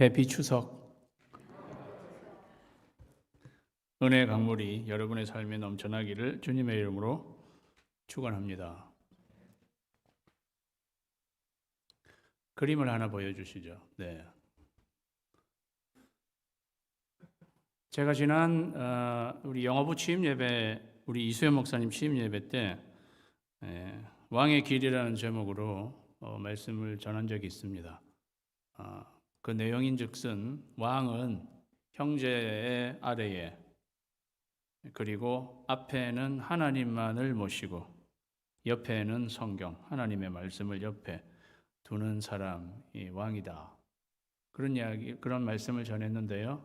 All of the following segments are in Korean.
해피 추석. 은혜의 강물이 여러분의 삶에 넘쳐나기를 주님의 이름으로 축원합니다. 그림을 하나 보여주시죠. 네. 제가 지난 우리 영어부 취임 예배, 우리 이수연 목사님 취임 예배 때 왕의 길이라는 제목으로 말씀을 전한 적이 있습니다. 그 내용인즉슨 왕은 형제의 아래에, 그리고 앞에는 하나님만을 모시고 옆에는 성경, 하나님의 말씀을 옆에 두는 사람이 왕이다. 그런 말씀을 전했는데요.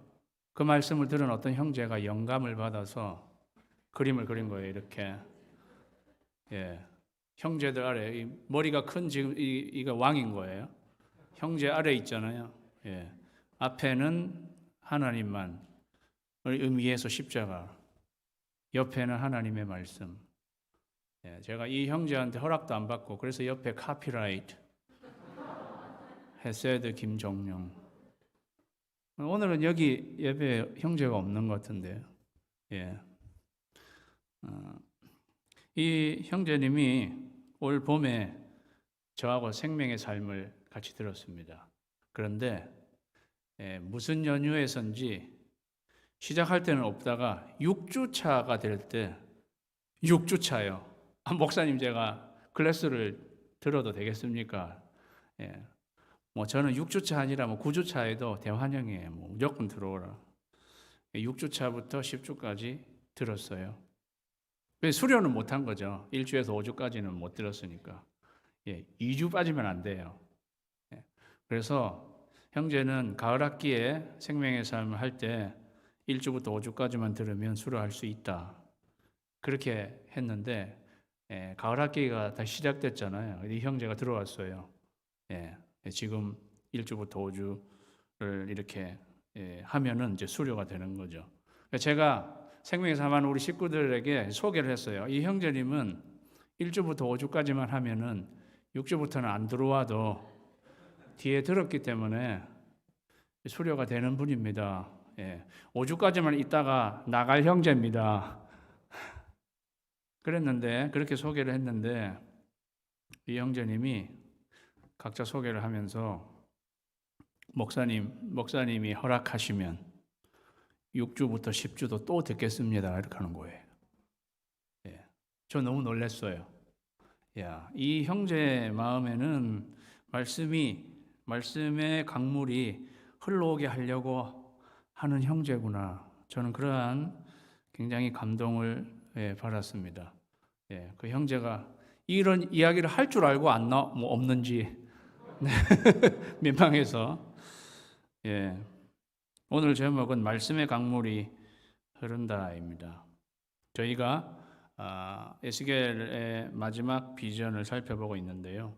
그 말씀을 들은 어떤 형제가 영감을 받아서 그림을 그린 거예요. 이렇게. 형제들 아래, 머리가 큰 지금 이가 왕인 거예요. 형제 아래 있잖아요. 앞에는 하나님만, 위에서 십자가, 옆에는 하나님의 말씀. 제가 이 형제한테 허락도 안 받고, 그래서 옆에 카피라이트 헤세드 김종룡. 오늘은 여기 예배에 형제가 없는 것 같은데요. 이 형제님이 올 봄에 저하고 생명의 삶을 같이 들었습니다. 그런데 무슨 연유에선지 시작할 때는 없다가 6주차가 될 때 6주차요. 목사님 제가 클래스를 들어도 되겠습니까? 저는 6주차 아니라 9주차에도 대환영이에요. 무조건 들어오라. 6주차부터 10주까지 들었어요. 수료는 못한 거죠. 1주에서 5주까지는 못 들었으니까. 2주 빠지면 안 돼요. 그래서 형제는 가을 학기에 생명의 삶을 할 때 1주부터 5주까지만 들으면 수료할 수 있다. 그렇게 했는데 가을 학기가 다시 시작됐잖아요. 이 형제가 들어왔어요. 지금 1주부터 5주를 이렇게 하면은 이제 수료가 되는 거죠. 제가 생명의 삶 하는 우리 식구들에게 소개를 했어요. 이 형제님은 1주부터 5주까지만 하면은 6주부터는 안 들어와도 뒤에 들었기 때문에 수료가 되는 분입니다. 5주까지만 있다가 나갈 형제입니다. 그렇게 소개를 했는데 이 형제님이 각자 소개를 하면서 목사님이 허락하시면 6주부터 10주도 또 듣겠습니다. 이렇게 하는 거예요. 저 너무 놀랐어요. 이 형제 마음에는 말씀의 강물이 흘러오게 하려고 하는 형제구나. 저는 그러한 굉장히 감동을 받았습니다. 그 형제가 이런 이야기를 할 줄 알고 없는지 민망해서. 오늘 제목은 말씀의 강물이 흐른다입니다. 저희가 에스겔의 마지막 비전을 살펴보고 있는데요.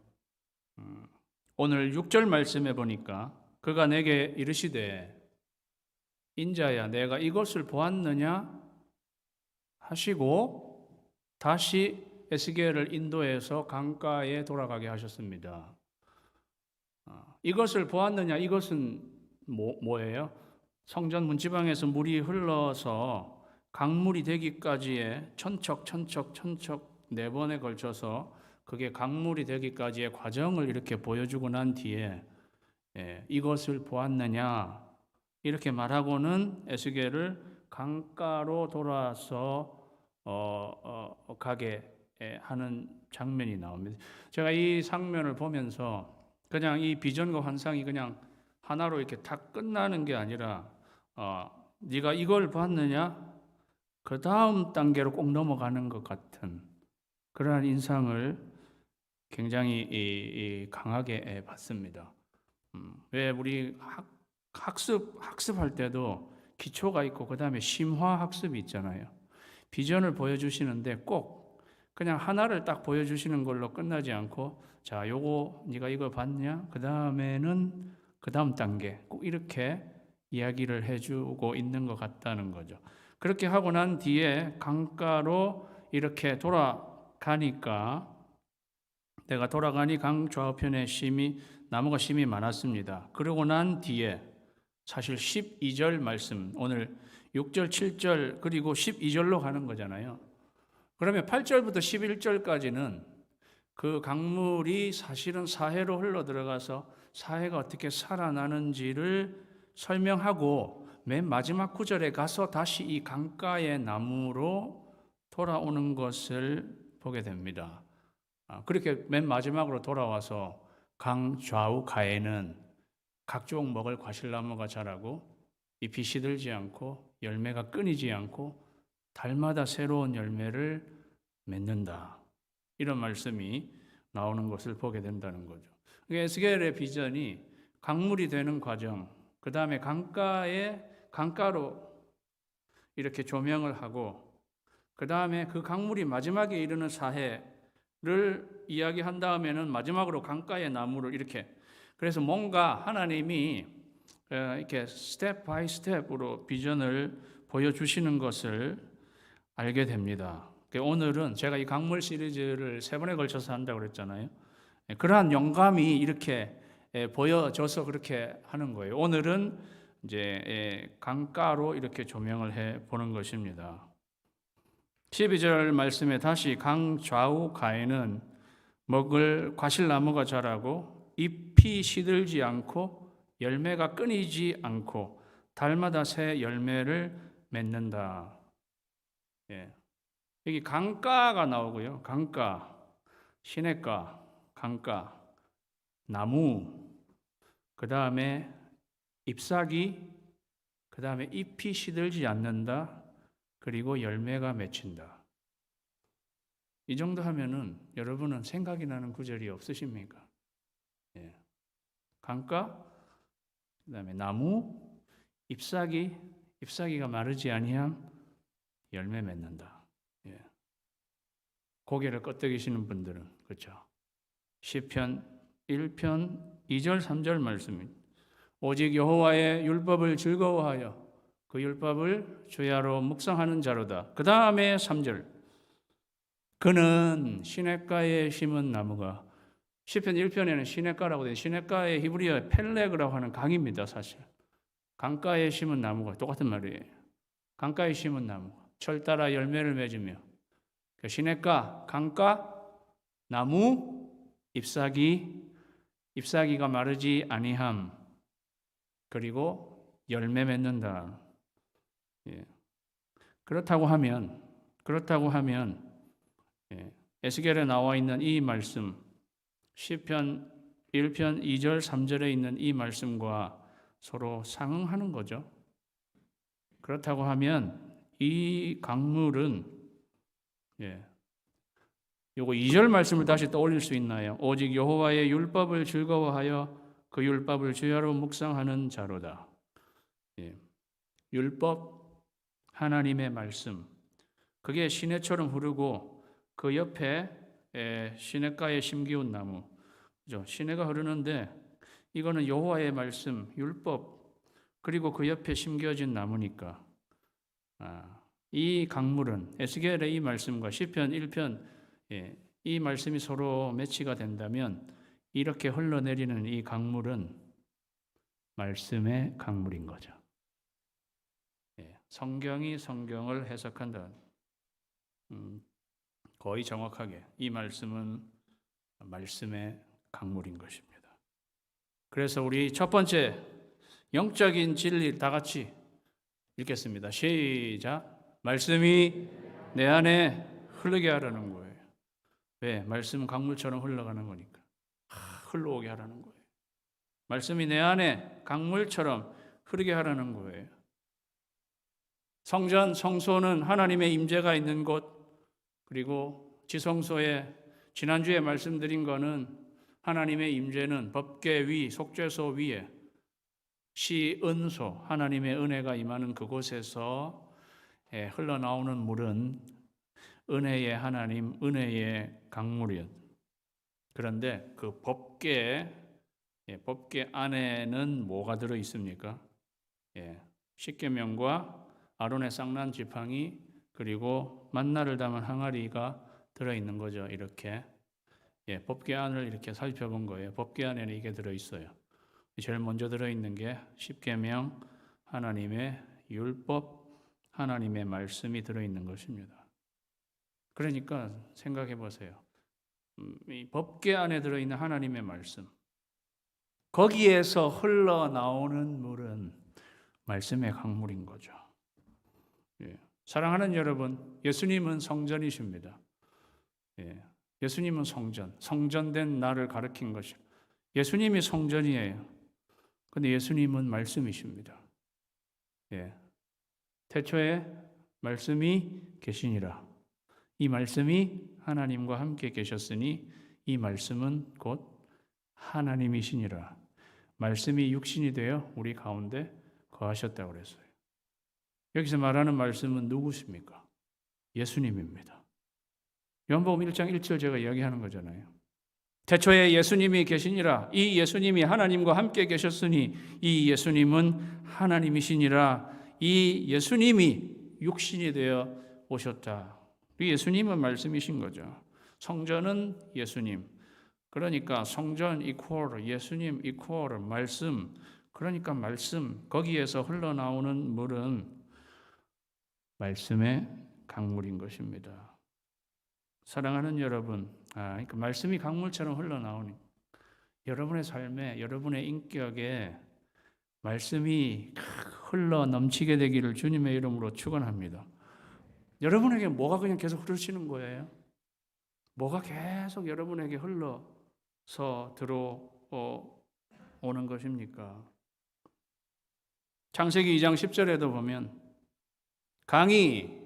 오늘 6절 말씀에 보니까 그가 내게 이르시되 인자야 내가 이것을 보았느냐 하시고 다시 에스겔을 인도해서 강가에 돌아가게 하셨습니다. 이것을 보았느냐, 이것은 뭐예요? 성전 문지방에서 물이 흘러서 강물이 되기까지의 천척 4번에 걸쳐서 그게 강물이 되기까지의 과정을 이렇게 보여주고 난 뒤에 이것을 보았느냐 이렇게 말하고는 에스겔을 강가로 돌아서 가게 하는 장면이 나옵니다. 제가 이 장면을 보면서 그냥 이 비전과 환상이 그냥 하나로 이렇게 다 끝나는 게 아니라 네가 이걸 봤느냐? 그 다음 단계로 꼭 넘어가는 것 같은 그러한 인상을 굉장히 강하게 받습니다. 왜 우리 학습할 때도 기초가 있고 그 다음에 심화 학습이 있잖아요. 비전을 보여주시는데 꼭 그냥 하나를 딱 보여주시는 걸로 끝나지 않고 자, 요거 네가 이거 봤냐? 그 다음에는 그 다음 단계 꼭 이렇게 이야기를 해주고 있는 것 같다는 거죠. 그렇게 하고 난 뒤에 강가로 이렇게 돌아가니까 내가 돌아가니 강 좌우편에 나무가 심이 많았습니다. 그러고 난 뒤에 사실 12절 말씀, 오늘 6절, 7절 그리고 12절로 가는 거잖아요. 그러면 8절부터 11절까지는 그 강물이 사실은 사해로 흘러 들어가서 사해가 어떻게 살아나는지를 설명하고 맨 마지막 구절에 가서 다시 이 강가의 나무로 돌아오는 것을 보게 됩니다. 그렇게 맨 마지막으로 돌아와서 강 좌우 가에는 각종 먹을 과실나무가 자라고 잎이 시들지 않고 열매가 끊이지 않고 달마다 새로운 열매를 맺는다. 이런 말씀이 나오는 것을 보게 된다는 거죠. 에스겔의 비전이 강물이 되는 과정, 그 다음에 강가로 이렇게 조명을 하고, 그 다음에 그 강물이 마지막에 이르는 사해를 이야기한 다음에는 마지막으로 강가의 나무를 이렇게, 그래서 뭔가 하나님이 이렇게 스텝 바이 스텝으로 비전을 보여주시는 것을 알게 됩니다. 오늘은 제가 이 강물 시리즈를 3번에 걸쳐서 한다고 그랬잖아요. 그러한 영감이 이렇게 보여져서 그렇게 하는 거예요. 오늘은 이제 강가로 이렇게 조명을 해 보는 것입니다. 12절 말씀에 다시 강 좌우 가에는 먹을 과실나무가 자라고 잎이 시들지 않고 열매가 끊이지 않고 달마다 새 열매를 맺는다. 여기 강가가 나오고요. 강가, 시냇가, 강가, 나무, 그 다음에 잎사귀, 그 다음에 잎이 시들지 않는다. 그리고 열매가 맺힌다. 이 정도 하면은 여러분은 생각이 나는 구절이 없으십니까? 강가, 그 다음에 나무, 잎사귀가 마르지 아니함, 열매 맺는다. 고개를 끄덕이시는 분들은 그렇죠. 시편 1편 2절 3절 말씀입니다. 오직 여호와의 율법을 즐거워하여 그 율법을 주야로 묵상하는 자로다. 그 다음에 3절. 그는 시냇가에 심은 나무가, 시편 1편에는 시냇가라고 돼. 시냇가의 히브리어 펠레그라고 하는 강입니다, 사실. 강가에 심은 나무가 똑같은 말이에요. 강가에 심은 나무, 철 따라 열매를 맺으며, 시냇가, 강가, 나무, 잎사귀가 마르지 아니함, 그리고 열매 맺는다. 그렇다고 하면 에스겔에 나와 있는 이 말씀, 시편 1편 2절 3절에 있는 이 말씀과 서로 상응하는 거죠. 그렇다고 하면 이 강물은 요거 2절 말씀을 다시 떠올릴 수 있나요? 오직 여호와의 율법을 즐거워하여 그 율법을 주야로 묵상하는 자로다. 율법, 하나님의 말씀, 그게 시내처럼 흐르고 그 옆에 시냇가에 심기운 나무, 그죠? 시내가 흐르는데 이거는 여호와의 말씀, 율법, 그리고 그 옆에 심겨진 나무니까 이 강물은 에스겔의 이 말씀과 시편 1편 이 말씀이 서로 매치가 된다면 이렇게 흘러내리는 이 강물은 말씀의 강물인 거죠. 성경이 성경을 해석한다. 거의 정확하게 이 말씀은 말씀의 강물인 것입니다. 그래서 우리 첫 번째 영적인 진리 다 같이 읽겠습니다. 시작. 말씀이 내 안에 흐르게 하라는 거예요. 왜? 말씀은 강물처럼 흘러가는 거니까. 흘러오게 하라는 거예요. 말씀이 내 안에 강물처럼 흐르게 하라는 거예요. 성전, 성소는 하나님의 임재가 있는 곳, 그리고 지성소에 지난주에 말씀드린 거는 하나님의 임재는 법궤 위, 속죄소 위에 시은소, 하나님의 은혜가 임하는 그곳에서 흘러나오는 물은 은혜의 하나님, 은혜의 강물이었. 그런데 그 법궤 안에는 뭐가 들어 있습니까? 십계명과 아론의 쌍난 지팡이, 그리고 만나를 담은 항아리가 들어 있는 거죠. 이렇게 법궤 안을 이렇게 살펴본 거예요. 법궤 안에는 이게 들어 있어요. 제일 먼저 들어있는 게 십계명, 하나님의 율법, 하나님의 말씀이 들어있는 것입니다. 그러니까 생각해 보세요. 이 법궤 안에 들어있는 하나님의 말씀, 거기에서 흘러나오는 물은 말씀의 강물인 거죠. 예. 사랑하는 여러분, 예수님은 성전이십니다. 예. 예수님은 성전된 나를 가리킨 것이죠. 예수님이 성전이에요. 근데 예수님은 말씀이십니다. 예. 태초에 말씀이 계시니라. 이 말씀이 하나님과 함께 계셨으니 이 말씀은 곧 하나님이시니라. 말씀이 육신이 되어 우리 가운데 거하셨다고 그랬어요. 여기서 말하는 말씀은 누구십니까? 예수님입니다. 요한복음 1장 1절 제가 이야기하는 거잖아요. 태초에 예수님이 계시니라. 이 예수님이 하나님과 함께 계셨으니 이 예수님은 하나님이시니라. 이 예수님이 육신이 되어 오셨다. 이 예수님은 말씀이신 거죠. 성전은 예수님. 그러니까 성전 이퀄 예수님 이퀄 말씀. 그러니까 말씀. 거기에서 흘러나오는 물은 말씀의 강물인 것입니다. 사랑하는 여러분, 그러니까 말씀이 강물처럼 흘러나오니 여러분의 삶에, 여러분의 인격에 말씀이 흘러 넘치게 되기를 주님의 이름으로 축원합니다. 여러분에게 뭐가 그냥 계속 흐르시는 거예요? 뭐가 계속 여러분에게 흘러서 들어오는 것입니까? 창세기 2장 10절에도 보면 강이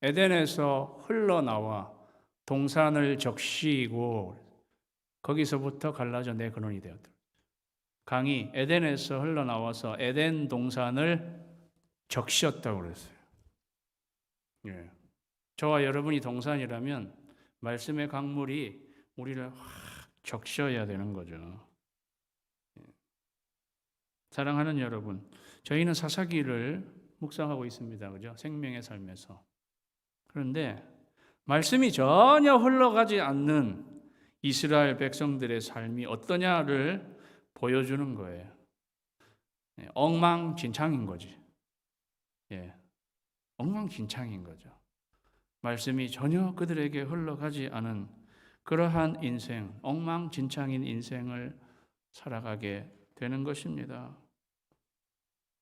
에덴에서 흘러나와 동산을 적시고 거기서부터 갈라져 네 근원이 되었다. 강이 에덴에서 흘러나와서 에덴 동산을 적셨다고 그랬어요. 예. 저와 여러분이 동산이라면 말씀의 강물이 우리를 확 적셔야 되는 거죠. 예. 사랑하는 여러분, 저희는 사사기를 묵상하고 있습니다. 그죠? 생명의 삶에서. 그런데 말씀이 전혀 흘러가지 않는 이스라엘 백성들의 삶이 어떠냐를 보여주는 거예요. 엉망진창인 거지. 예, 엉망진창인 거죠. 말씀이 전혀 그들에게 흘러가지 않은 그러한 인생, 엉망진창인 인생을 살아가게 되는 것입니다.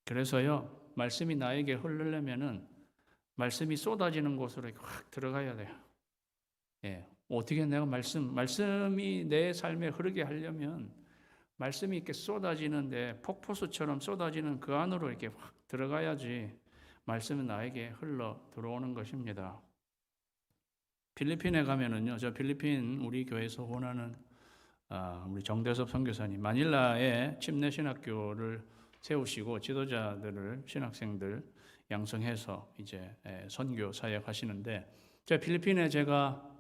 그래서요, 말씀이 나에게 흐르려면은 말씀이 쏟아지는 곳으로 확 들어가야 돼요. 예, 어떻게 내가 말씀이 내 삶에 흐르게 하려면 말씀이 이렇게 쏟아지는데 폭포수처럼 쏟아지는 그 안으로 이렇게 확 들어가야지 말씀은 나에게 흘러 들어오는 것입니다. 필리핀에 가면은요, 저 필리핀 우리 교회에서 원하는 우리 정대섭 선교사님 마닐라에 침례신학교를 세우시고 지도자들을 신학생들 양성해서 이제 선교 사역 하시는데 제가 필리핀에 제가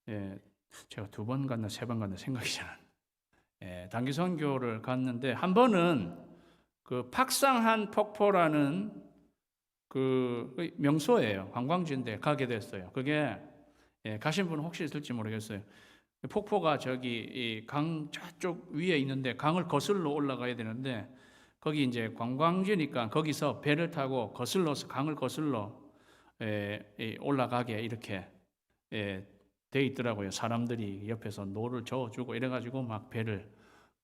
2번 갔나 3번 갔나 생각이 잘 안 나요. 단기 선교를 갔는데 한 번은 그 팍상한 폭포라는 그 명소예요. 관광지인데 가게 됐어요. 그게 가신 분은 혹시 있을지 모르겠어요. 폭포가 저기 강 저쪽 위에 있는데 강을 거슬러 올라가야 되는데 거기 이제 관광지니까 거기서 배를 타고 거슬러서 강을 거슬러 올라가게 이렇게 돼 있더라고요. 사람들이 옆에서 노를 저어주고 이래가지고 막 배를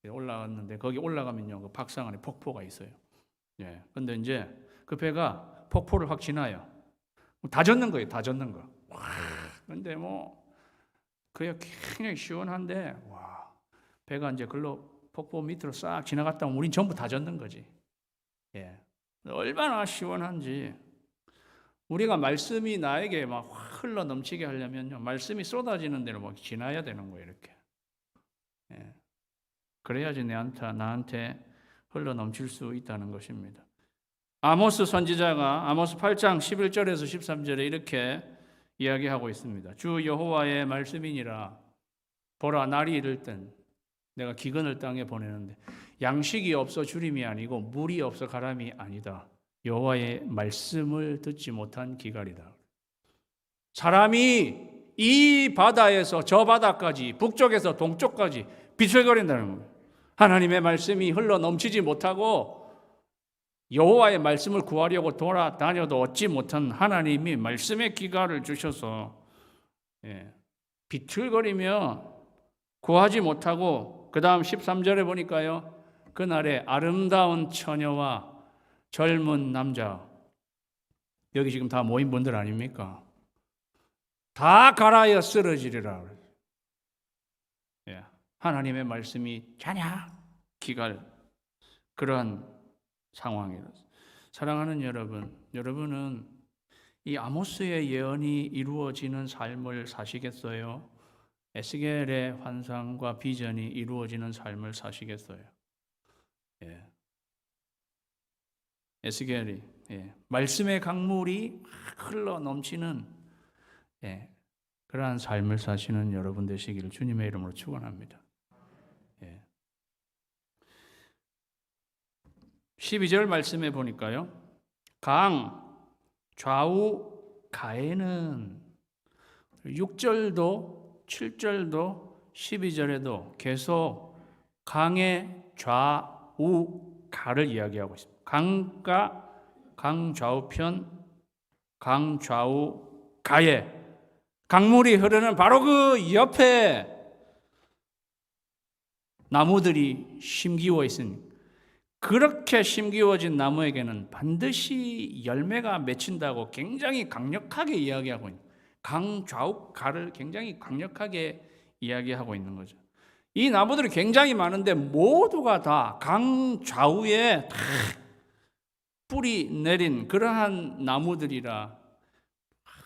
올라갔는데 거기 올라가면요 그 박상 안에 폭포가 있어요. 예. 근데 이제 그 배가 폭포를 확 지나요. 다 젖는 거예요. 다 젖는 거. 와. 근데 뭐 그게 굉장히 시원한데 와 배가 이제 글로 폭포 밑으로 싹 지나갔다 오면 우린 전부 다 젖는 거지. 예. 얼마나 시원한지. 우리가 말씀이 나에게 막 흘러 넘치게 하려면요. 말씀이 쏟아지는 대로 막 지나야 되는 거예요, 이렇게. 예. 그래야지 나한테 흘러 넘칠 수 있다는 것입니다. 아모스 선지자가 아모스 8장 11절에서 13절에 이렇게 이야기하고 있습니다. 주 여호와의 말씀이니라. 보라, 날이 이를 땐 내가 기근을 땅에 보내는데 양식이 없어 주림이 아니고 물이 없어 가람이 아니다. 여호와의 말씀을 듣지 못한 기갈이다. 사람이 이 바다에서 저 바다까지 북쪽에서 동쪽까지 비틀거린다는 거예요. 하나님의 말씀이 흘러 넘치지 못하고 여호와의 말씀을 구하려고 돌아다녀도 얻지 못한 하나님이 말씀의 기가를 주셔서 비틀거리며 구하지 못하고 그 다음 13절에 보니까요. 그날에 아름다운 처녀와 젊은 남자, 여기 지금 다 모인 분들 아닙니까? 다 갈아여 쓰러지리라. 하나님의 말씀이 잔약 기갈 그러한 상황이라서. 사랑하는 여러분, 여러분은 이 아모스의 예언이 이루어지는 삶을 사시겠어요? 에스겔의 환상과 비전이 이루어지는 삶을 사시겠어요? 에스겔이 말씀의 강물이 흘러 넘치는 그러한 삶을 사시는 여러분 되시기를 주님의 이름으로 축원합니다. 12절 말씀에 보니까요. 강 좌우 가에는 6절도 7절도 12절에도 계속 강의 좌우 가를 이야기하고 있습니다. 강가 강 좌우편 강 좌우 가에 강물이 흐르는 바로 그 옆에 나무들이 심기워 있으니 그렇게 심기워진 나무에게는 반드시 열매가 맺힌다고 굉장히 강력하게 이야기하고 있는, 강 좌우 가를 굉장히 강력하게 이야기하고 있는 거죠. 이 나무들이 굉장히 많은데 모두가 다 강 좌우에 다 뿌리 내린 그러한 나무들이라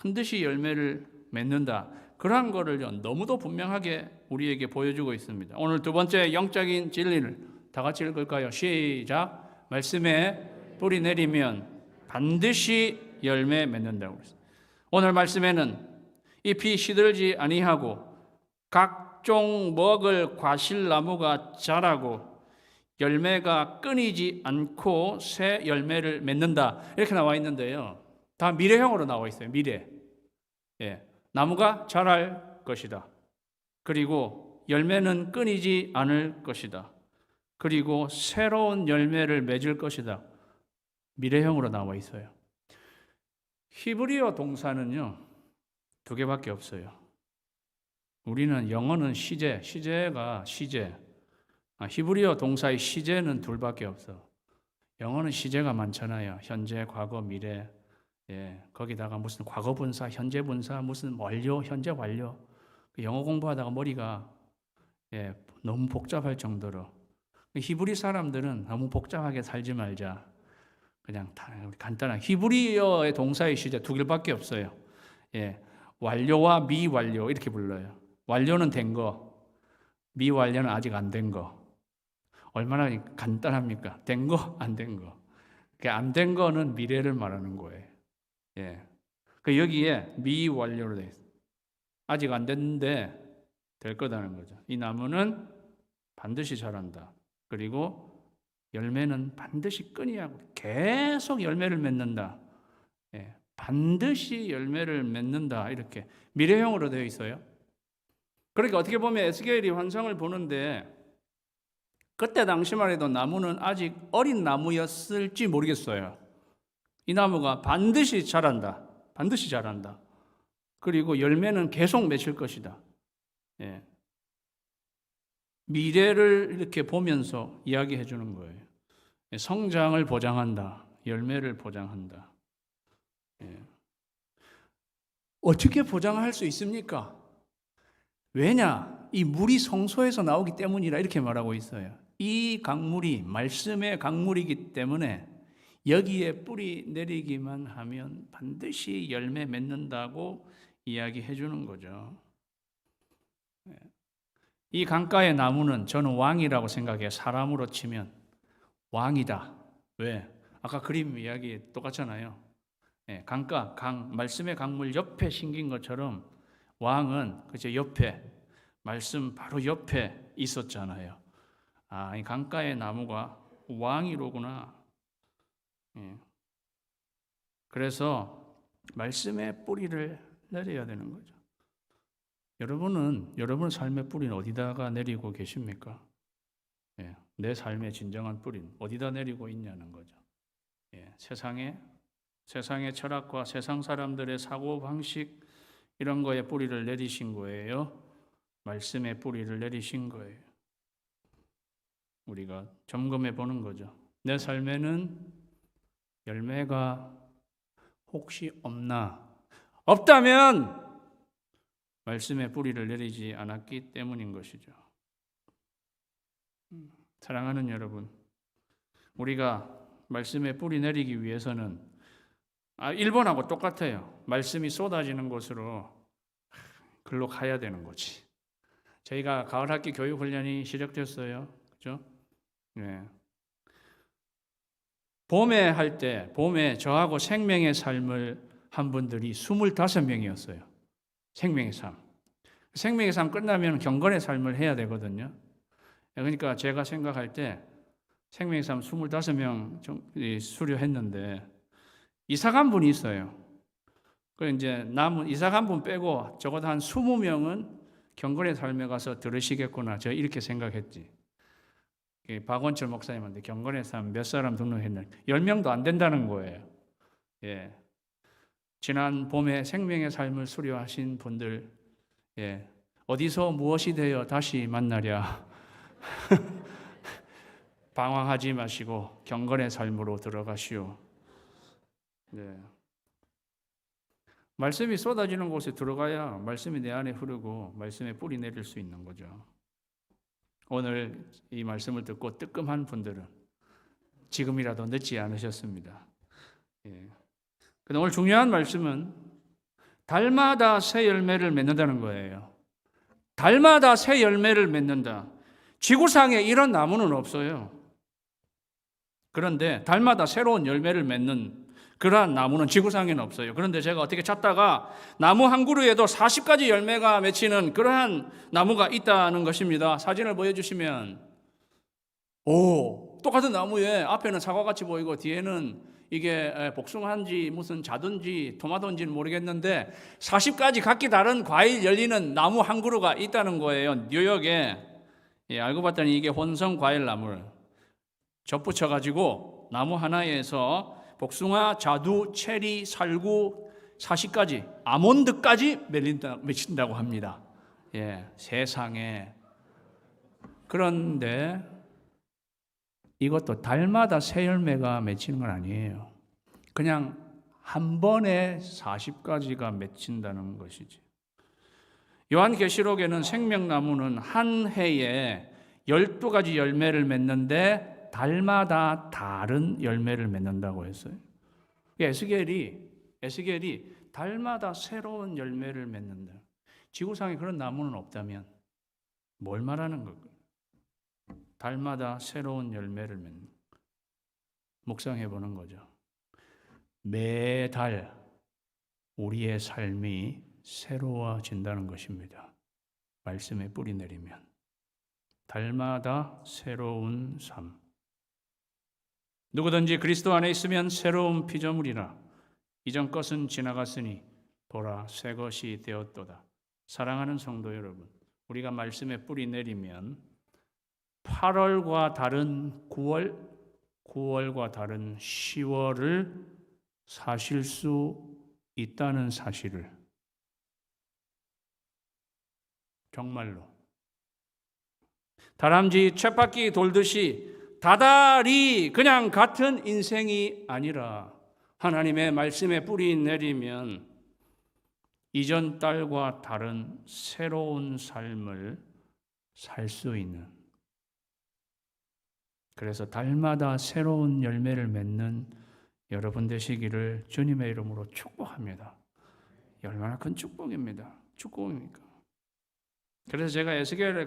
반드시 열매를 맺는다. 그러한 거를 너무도 분명하게 우리에게 보여주고 있습니다. 오늘 두 번째 영적인 진리를 다 같이 읽을까요? 시작. 말씀에 뿌리 내리면 반드시 열매 맺는다고 그랬어요. 오늘 말씀에는 잎이 시들지 아니하고 각종 먹을 과실나무가 자라고 열매가 끊이지 않고 새 열매를 맺는다. 이렇게 나와 있는데요. 다 미래형으로 나와 있어요. 미래. 나무가 자랄 것이다. 그리고 열매는 끊이지 않을 것이다. 그리고 새로운 열매를 맺을 것이다. 미래형으로 나와 있어요. 히브리어 동사는요, 두 개밖에 없어요. 우리는 영어는 시제가 시제. 히브리어 동사의 시제는 둘밖에 없어. 영어는 시제가 많잖아요. 현재, 과거, 미래. 거기다가 무슨 과거 분사, 현재 분사, 무슨 완료, 현재 완료. 영어 공부하다가 머리가 너무 복잡할 정도로. 히브리 사람들은 너무 복잡하게 살지 말자. 그냥 간단한 히브리어의 동사의 시제 두 개밖에 없어요. 완료와 미완료 이렇게 불러요. 완료는 된 거, 미완료는 아직 안 된 거. 얼마나 간단합니까? 된 거, 안 된 거. 안 된 거는 미래를 말하는 거예요. 여기에 미완료로 되어 있어요. 아직 안 됐는데 될 거다는 거죠. 이 나무는 반드시 자란다. 그리고 열매는 반드시 끊이야 계속 열매를 맺는다. 반드시 열매를 맺는다. 이렇게 미래형으로 되어 있어요. 그러니까 어떻게 보면 에스겔이 환상을 보는데 그때 당시만 해도 나무는 아직 어린 나무였을지 모르겠어요. 이 나무가 반드시 자란다. 반드시 자란다. 그리고 열매는 계속 맺힐 것이다. 미래를 이렇게 보면서 이야기해 주는 거예요. 성장을 보장한다. 열매를 보장한다. 어떻게 보장할 수 있습니까? 왜냐? 이 물이 성소에서 나오기 때문이라 이렇게 말하고 있어요. 이 강물이 말씀의 강물이기 때문에 여기에 뿌리 내리기만 하면 반드시 열매 맺는다고 이야기해 주는 거죠. 이 강가의 나무는 저는 왕이라고 생각해요. 사람으로 치면 왕이다. 왜? 아까 그림 이야기 똑같잖아요. 강가, 말씀의 강물 옆에 심긴 것처럼 왕은 그저 옆에, 말씀 바로 옆에 있었잖아요. 이 강가의 나무가 왕이로구나. 그래서 말씀의 뿌리를 내려야 되는 거죠. 여러분 삶의 뿌리는 어디다가 내리고 계십니까? 예, 내 삶의 진정한 뿌리는 어디다 내리고 있냐는 거죠. 예, 세상의 철학과 세상 사람들의 사고 방식 이런 거에 뿌리를 내리신 거예요. 말씀의 뿌리를 내리신 거예요. 우리가 점검해 보는 거죠. 내 삶에는 열매가 혹시 없나? 없다면 말씀의 뿌리를 내리지 않았기 때문인 것이죠. 사랑하는 여러분, 우리가 말씀의 뿌리 내리기 위해서는 일본하고 똑같아요. 말씀이 쏟아지는 곳으로 글로 가야 되는 거지. 저희가 가을 학기 교육 훈련이 시작됐어요. 그죠? 네. 봄에 저하고 생명의 삶을 한 분들이 25명이었어요. 생명의 삶. 생명의 삶 끝나면 경건의 삶을 해야 되거든요. 그러니까 제가 생각할 때 생명의 삶 25명 수료했는데 이사 간 분이 있어요. 그래서 이제 남은 이사 간 분 빼고 적어도 한 20명은 경건의 삶에 가서 들으시겠구나. 저 이렇게 생각했지. 박원철 목사님한테 경건의 삶 몇 사람 등록했는데 10명도 안 된다는 거예요. 예. 지난 봄에 생명의 삶을 수료하신 분들, 예. 어디서 무엇이 되어 다시 만나랴. 방황하지 마시고 경건의 삶으로 들어가시오. 네. 말씀이 쏟아지는 곳에 들어가야 말씀이 내 안에 흐르고 말씀에 뿌리 내릴 수 있는 거죠. 오늘 이 말씀을 듣고 뜨끔한 분들은 지금이라도 늦지 않으셨습니다. 예. 근데 오늘 중요한 말씀은 달마다 새 열매를 맺는다는 거예요. 달마다 새 열매를 맺는다. 지구상에 이런 나무는 없어요. 그런데 달마다 새로운 열매를 맺는 그러한 나무는 지구상에는 없어요. 그런데 제가 어떻게 찾다가 나무 한 그루에도 40가지 열매가 맺히는 그러한 나무가 있다는 것입니다. 사진을 보여주시면 똑같은 나무에 앞에는 사과같이 보이고 뒤에는 이게 복숭아인지 무슨 자두인지 토마토인지는 모르겠는데 40가지 각기 다른 과일 열리는 나무 한 그루가 있다는 거예요. 뉴욕에. 예, 알고 봤더니 이게 혼성 과일 나무를 접붙여가지고 나무 하나에서 복숭아, 자두, 체리, 살구, 40가지, 아몬드까지 맺힌다고 합니다. 예, 세상에. 그런데 이것도 달마다 새 열매가 맺히는 건 아니에요. 그냥 한 번에 40가지가 맺힌다는 것이지. 요한계시록에는 생명나무는 한 해에 12가지 열매를 맺는데 달마다 다른 열매를 맺는다고 했어요. 에스겔이 달마다 새로운 열매를 맺는다. 지구상에 그런 나무는 없다면 뭘 말하는 걸까요? 달마다 새로운 열매를 맺는. 묵상해 보는 거죠. 매달 우리의 삶이 새로워진다는 것입니다. 말씀에 뿌리 내리면 달마다 새로운 삶. 누구든지 그리스도 안에 있으면 새로운 피조물이라. 이전 것은 지나갔으니 보라 새 것이 되었도다. 사랑하는 성도 여러분, 우리가 말씀에 뿌리 내리면 8월과 다른 9월과 다른 10월을 사실 수 있다는 사실을 정말로 다람쥐 쳇바퀴 돌듯이 다달이 그냥 같은 인생이 아니라 하나님의 말씀에 뿌리 내리면 이전 달과 다른 새로운 삶을 살 수 있는, 그래서 달마다 새로운 열매를 맺는 여러분 되시기를 주님의 이름으로 축복합니다. 얼마나 큰 축복입니다. 축복입니까? 그래서 제가 에스겔의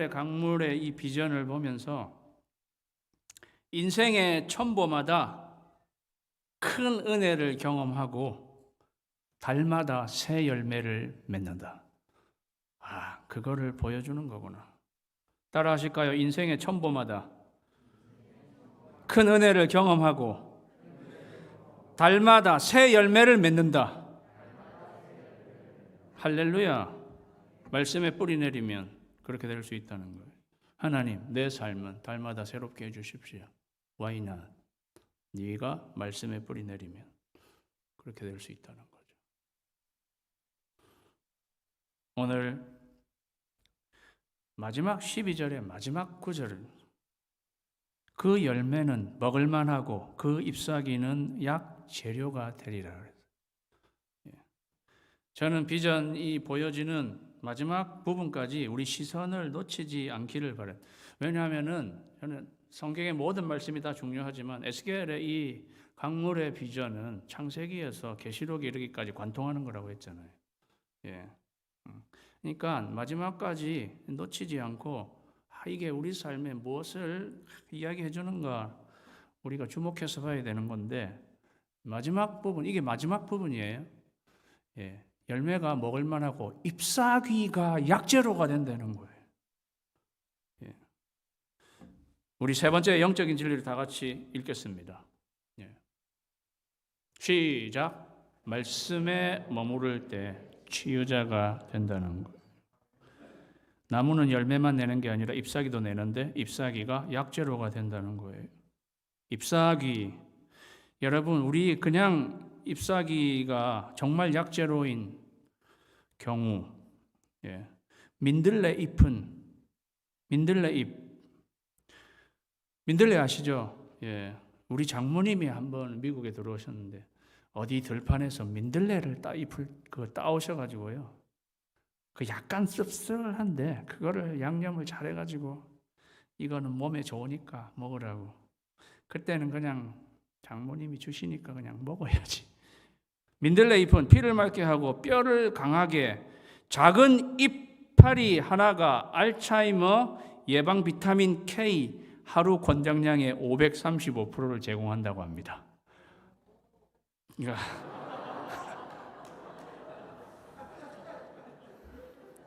강물의 이 비전을 보면서 인생의 첨보마다 큰 은혜를 경험하고 달마다 새 열매를 맺는다. 그거를 보여주는 거구나. 따라 하실까요? 인생의 첨보마다 큰 은혜를 경험하고 달마다 새 열매를 맺는다. 할렐루야. 말씀에 뿌리 내리면 그렇게 될 수 있다는 거예요. 하나님, 내 삶은 달마다 새롭게 해주십시오. Why not? 네가 말씀에 뿌리 내리면 그렇게 될 수 있다는 거죠. 오늘 마지막 12절의 마지막 구절을 그 열매는 먹을만하고 그 잎사귀는 약 재료가 되리라. 저는 비전이 보여지는 마지막 부분까지 우리 시선을 놓치지 않기를 바랍니다. 왜냐하면은 저는 성경의 모든 말씀이 다 중요하지만 에스겔의 이 강물의 비전은 창세기에서 계시록에 이르기까지 관통하는 거라고 했잖아요. 예. 그러니까 마지막까지 놓치지 않고 이게 우리 삶에 무엇을 이야기해 주는가 우리가 주목해서 봐야 되는 건데 마지막 부분, 이게 마지막 부분이에요. 예. 열매가 먹을 만하고 잎사귀가 약재로가 된다는 거예요. 예. 우리 세 번째 영적인 진리를 다 같이 읽겠습니다. 예. 시작. 말씀에 머무를 때 치유자가 된다는 거예요. 나무는 열매만 내는 게 아니라 잎사귀도 내는데 잎사귀가 약재로가 된다는 거예요. 잎사귀, 여러분 우리 그냥 잎사귀가 정말 약재로인 경우, 예. 민들레 잎은 민들레 아시죠? 예. 우리 장모님이 한번 미국에 들어오셨는데 어디 들판에서 민들레를 잎을 따오셔가지고요. 그 약간 씁쓸한데 그거를 양념을 잘해가지고 이거는 몸에 좋으니까 먹으라고. 그때는 그냥 장모님이 주시니까 그냥 먹어야지. 민들레 잎은 피를 맑게 하고 뼈를 강하게, 작은 이파리 하나가 알츠하이머 예방 비타민 K 하루 권장량의 535%를 제공한다고 합니다.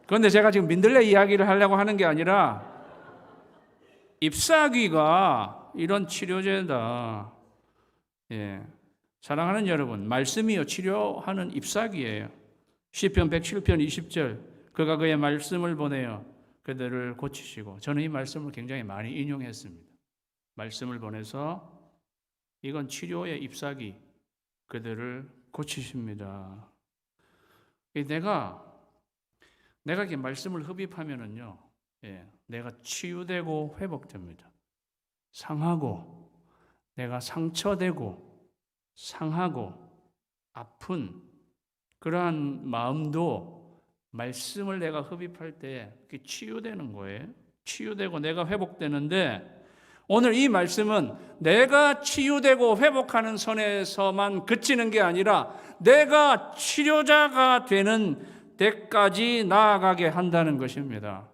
그런데 제가 지금 민들레 이야기를 하려고 하는 게 아니라 잎사귀가 이런 치료제다. 예. 사랑하는 여러분, 말씀이요 치료하는 잎사귀예요. 시편 107편 20절 그가 그의 말씀을 보내어 그들을 고치시고, 저는 이 말씀을 굉장히 많이 인용했습니다. 말씀을 보내서 이건 치료의 잎사귀, 그들을 고치십니다. 내가 이렇게 말씀을 흡입하면은요, 예, 내가 치유되고 회복됩니다. 상하고, 내가 상처되고, 상하고, 아픈 그러한 마음도 말씀을 내가 흡입할 때 치유되는 거예요. 치유되고 내가 회복되는데, 오늘 이 말씀은 내가 치유되고 회복하는 선에서만 그치는 게 아니라 내가 치료자가 되는 데까지 나아가게 한다는 것입니다.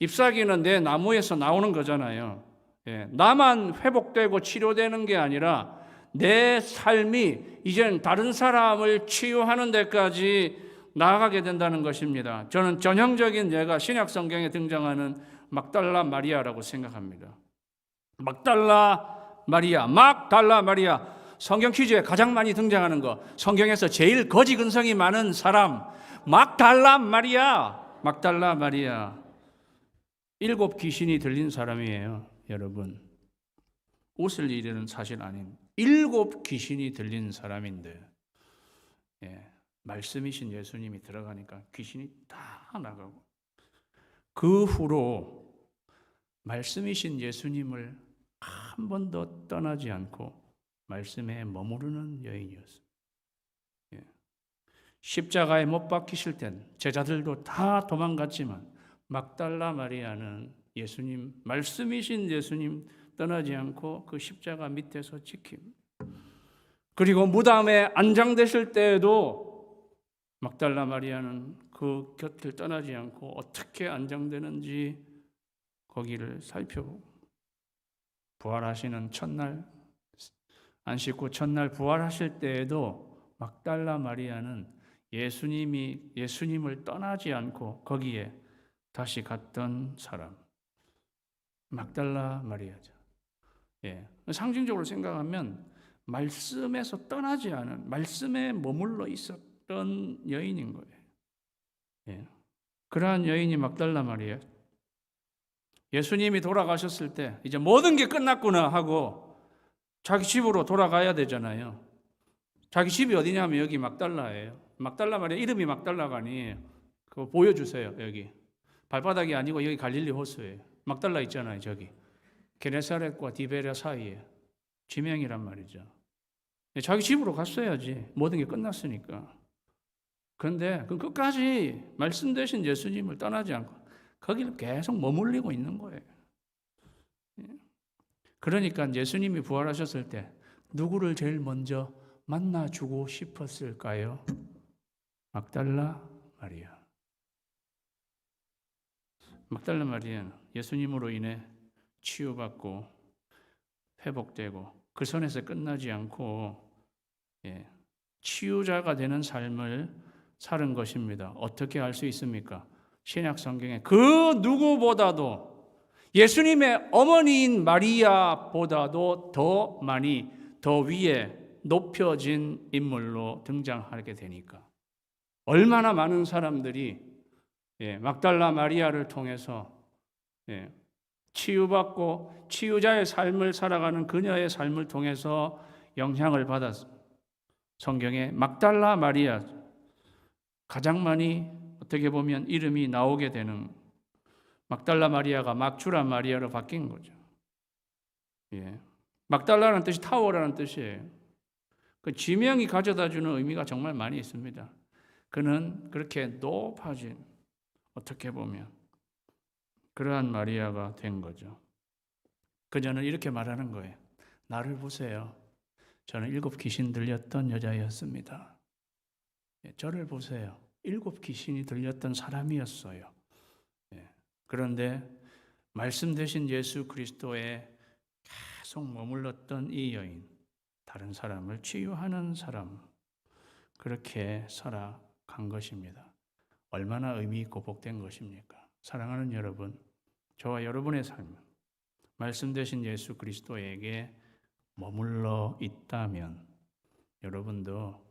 잎사귀는 내 나무에서 나오는 거잖아요. 예, 나만 회복되고 치료되는 게 아니라 내 삶이 이젠 다른 사람을 치유하는 데까지 나아가게 된다는 것입니다. 저는 전형적인 예가 신약 성경에 등장하는 막달라 마리아라고 생각합니다. 막달라 마리아. 성경 퀴즈에 가장 많이 등장하는 거, 성경에서 제일 거지 근성이 많은 사람, 막달라 마리아. 7 귀신이 들린 사람이에요, 여러분. 웃을 일은 사실 아닌 7 귀신이 들린 사람인데, 예, 말씀이신 예수님이 들어가니까 귀신이 다 나가고, 그 후로 말씀이신 예수님을 한 번도 떠나지 않고 말씀에 머무르는 여인이었습니다. 예. 십자가에 못 박히실 땐 제자들도 다 도망갔지만 막달라 마리아는 예수님, 말씀이신 예수님 떠나지 않고 그 십자가 밑에서 지킵니다. 그리고 무덤에 안장되실 때에도 막달라 마리아는 그 곁을 떠나지 않고 어떻게 안장되는지 거기를 살펴보고, 부활하시는 첫날, 안식 후 첫날 부활하실 때에도 막달라 마리아는 예수님을 떠나지 않고 거기에 다시 갔던 사람, 막달라 마리아죠. 예, 상징적으로 생각하면 말씀에서 떠나지 않은, 말씀에 머물러 있었던 여인인 거예요. 예, 그러한 여인이 막달라 마리아. 예수님이 돌아가셨을 때 이제 모든 게 끝났구나 하고 자기 집으로 돌아가야 되잖아요. 자기 집이 어디냐면 여기 막달라예요. 막달라 말이야. 이름이 막달라가 아니에요. 그거 보여주세요. 여기 발바닥이 아니고 여기 갈릴리 호수예요. 막달라 있잖아요. 저기 게네사렛과 디베랴 사이에 지명이란 말이죠. 자기 집으로 갔어야지. 모든 게 끝났으니까. 그런데 그 끝까지 말씀 되신 예수님을 떠나지 않고 거기를 계속 머물리고 있는 거예요. 그러니까 예수님이 부활하셨을 때 누구를 제일 먼저 만나주고 싶었을까요? 막달라 마리아. 막달라 마리아는 예수님으로 인해 치유받고 회복되고 그 선에서 끝나지 않고 치유자가 되는 삶을 사는 것입니다. 어떻게 알 수 있습니까? 신약 성경에 그 누구보다도 예수님의 어머니인 마리아보다도 더 많이 더 위에 높여진 인물로 등장하게 되니까 얼마나 많은 사람들이 막달라 마리아를 통해서 치유받고 치유자의 삶을 살아가는 그녀의 삶을 통해서 영향을 받아서 성경에 막달라 마리아 가장 많이 어떻게 보면 이름이 나오게 되는 막달라 마리아가 막주라 마리아로 바뀐 거죠. 막달라라는 뜻이 타워라는 뜻이에요. 그 지명이 가져다주는 의미가 정말 많이 있습니다. 그는 그렇게 높아진 어떻게 보면 그러한 마리아가 된 거죠. 그녀는 이렇게 말하는 거예요. 나를 보세요. 저는 7 귀신 들렸던 여자였습니다. 저를 보세요. 7 귀신이 들렸던 사람이었어요. 그런데 말씀 되신 예수 그리스도에 계속 머물렀던 이 여인, 다른 사람을 치유하는 사람, 그렇게 살아간 것입니다. 얼마나 의미 있고 복된 것입니까? 사랑하는 여러분, 저와 여러분의 삶은 말씀 되신 예수 그리스도에게 머물러 있다면 여러분도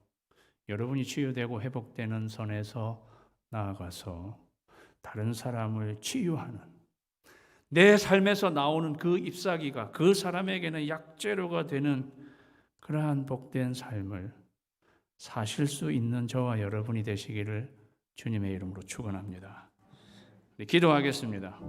여러분이 치유되고 회복되는 선에서 나아가서 다른 사람을 치유하는 내 삶에서 나오는 그 잎사귀가 그 사람에게는 약재료가 되는 그러한 복된 삶을 사실 수 있는 저와 여러분이 되시기를 주님의 이름으로 축원합니다. 기도하겠습니다.